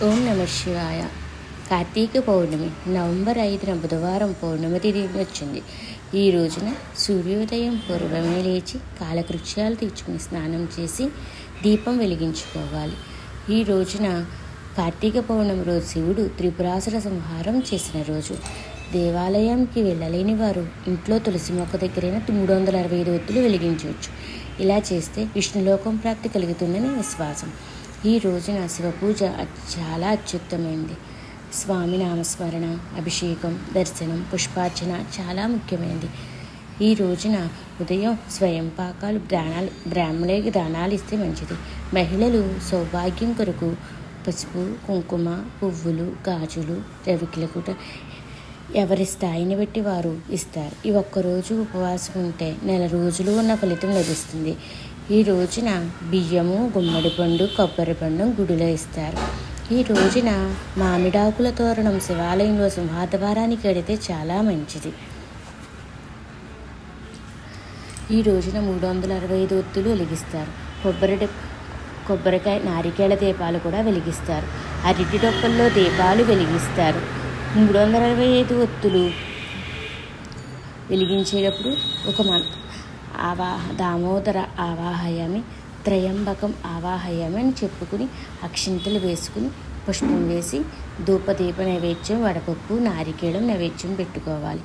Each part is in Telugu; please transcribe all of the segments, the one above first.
ఓం నమ శివాయ. కార్తీక పౌర్ణమి నవంబర్ 5న బుధవారం పౌర్ణమి తిథి వచ్చింది. ఈ రోజున సూర్యోదయం పూర్వమే లేచి కాలకృత్యాలు తీర్చుకుని స్నానం చేసి దీపం వెలిగించుకోవాలి. ఈ రోజున కార్తీక పౌర్ణమి రోజు శివుడు త్రిపురాసుర సంహారం చేసిన రోజు. దేవాలయంకి వెళ్ళలేని వారు ఇంట్లో తులసి మొక్క దగ్గరైన 365 ఒత్తులు వెలిగించవచ్చు. ఇలా చేస్తే విష్ణులోకం ప్రాప్తి కలుగుతుందని విశ్వాసం. ఈ రోజున శివ పూజ చాలా అత్యుత్తమైంది. స్వామి నామస్మరణ, అభిషేకం, దర్శనం, పుష్పార్చన చాలా ముఖ్యమైనది. ఈ రోజున ఉదయం స్వయం పాకాలు బ్రాహ్మణులకి దానాలు ఇస్తే మంచిది. మహిళలు సౌభాగ్యం కొరకు పసుపు, కుంకుమ, పువ్వులు, గాజులు, రవికిలకుట ఎవరి స్థాయిని బట్టి వారు ఇస్తారు. ఈ ఒక్కరోజు ఉపవాసం ఉంటే నెల రోజులు ఉన్న ఫలితం లభిస్తుంది. ఈ రోజున బియ్యము, గుమ్మడి పండు, కొబ్బరి పండు గుడిలో ఇస్తారు. ఈ రోజున మామిడాకుల తోరణం శివాలయంలో సింహద్వారానికి కడితే చాలా మంచిది. ఈ రోజున 365 ఒత్తులు వెలిగిస్తారు. కొబ్బరికాయ నారికేళ దీపాలు కూడా వెలిగిస్తారు. అరటి డొప్పల్లో దీపాలు వెలిగిస్తారు. 365 ఒత్తులు వెలిగించేటప్పుడు ఒక దామోదర ఆవాహయామి, త్రయంబకం ఆవాహయామి అని చెప్పుకుని అక్షింతలు వేసుకుని పుష్పం వేసి ధూపదీప నైవేద్యం, వడపప్పు, నారికేళం నైవేద్యం పెట్టుకోవాలి.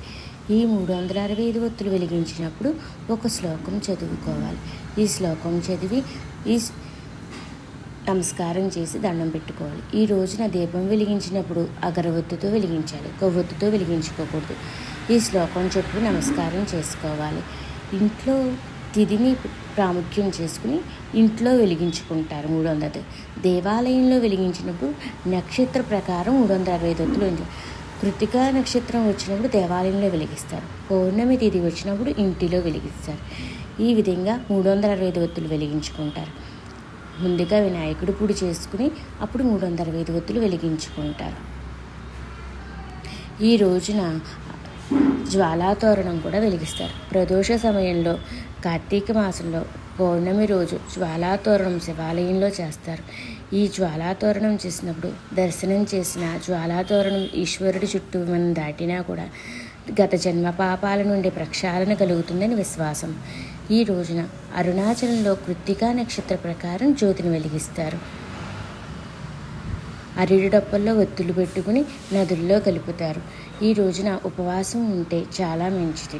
ఈ 365 ఒత్తులు వెలిగించినప్పుడు ఒక శ్లోకం చదువుకోవాలి. ఈ శ్లోకం చదివి నమస్కారం చేసి దండం పెట్టుకోవాలి. ఈ రోజున దీపం వెలిగించినప్పుడు అగరవత్తుతో వెలిగించాలి, కొవ్వొత్తుతో వెలిగించుకోకూడదు. ఈ శ్లోకం చెప్పి నమస్కారం చేసుకోవాలి. ఇంట్లో తిథిని ప్రాముఖ్యం చేసుకుని ఇంట్లో వెలిగించుకుంటారు 300. దేవాలయంలో వెలిగించినప్పుడు నక్షత్ర ప్రకారం 365 ఒత్తులు. కృతిక నక్షత్రం వచ్చినప్పుడు దేవాలయంలో వెలిగిస్తారు. పౌర్ణమి తిథి వచ్చినప్పుడు ఇంటిలో వెలిగిస్తారు. ఈ విధంగా 365 ఒత్తులు వెలిగించుకుంటారు. ముందుగా వినాయకుడు పూజ చేసుకుని అప్పుడు 365 ఒత్తులు వెలిగించుకుంటారు. ఈ రోజున జ్వాలాతోరణం కూడా వెలిగిస్తారు. ప్రదోష సమయంలో కార్తీక మాసంలో పౌర్ణమి రోజు జ్వాలాతోరణం శివాలయంలో చేస్తారు. ఈ జ్వాలాతోరణం చేసినప్పుడు దర్శనం చేసిన జ్వాలాతోరణం ఈశ్వరుడి చుట్టూ మనం దాటినా కూడా గత జన్మ పాపాల నుండి ప్రక్షాళన కలుగుతుందని విశ్వాసం. ఈ రోజున అరుణాచలంలో కృత్తికా నక్షత్ర ప్రకారం జ్యోతిని వెలిగిస్తారు. అరటి డొప్పల్లో ఒత్తులు పెట్టుకుని నదుల్లో కలుపుతారు. ఈ రోజున ఉపవాసం ఉంటే చాలా మంచిది.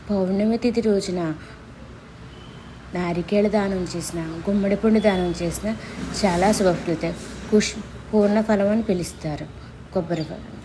పౌర్ణమి తిథి రోజున నారికేళ దానం చేసిన, గుమ్మడి పండు దానం చేసిన చాలా శుభఫలితం. పూర్ణ ఫలం అని పిలుస్తారు. కొబ్బరి ఫలం